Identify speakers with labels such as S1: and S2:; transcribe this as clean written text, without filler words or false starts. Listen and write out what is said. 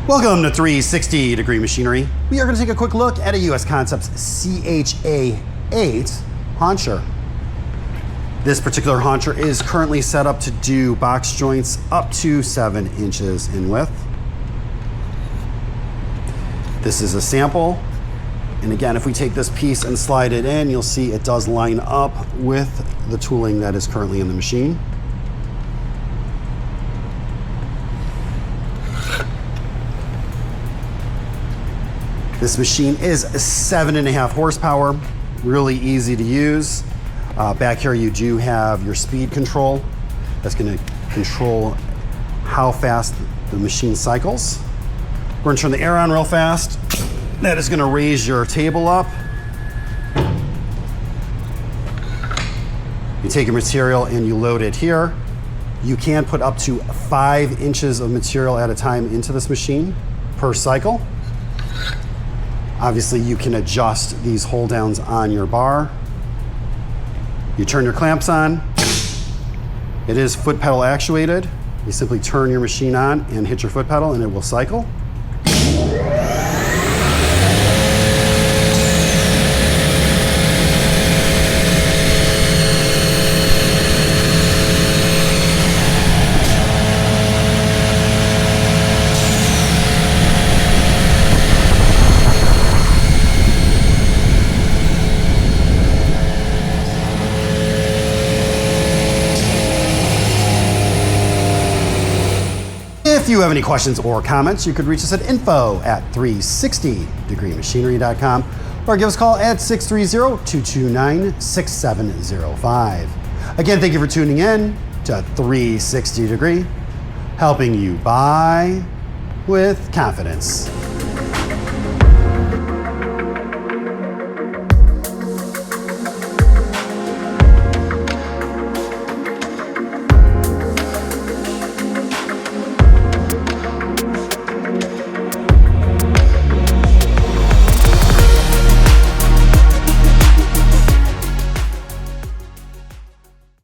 S1: Welcome to 360 Degree Machinery. We are going to take a quick look at a US Concepts CHA-8 Hauncher. This particular hauncher is currently set up to do box joints up to 7 inches in width. This is a sample. And again, if we take this piece and slide it in, you'll see it does line up with the tooling that is currently in the machine. This machine is 7.5 horsepower, really easy to use. Back here you do have your speed control. That's going to control how fast the machine cycles. We're going to turn the air on real fast. That is going to raise your table up. You take your material and you load it here. You can put up to 5 inches of material at a time into this machine per cycle. Obviously, you can adjust these hold downs on your bar. You turn your clamps on. It is foot pedal actuated. You simply turn your machine on and hit your foot pedal and it will cycle. If you have any questions or comments, you could reach us at info@360degreemachinery.com or give us a call at 630-229-6705. Again, thank you for tuning in to 360 Degree, helping you buy with confidence.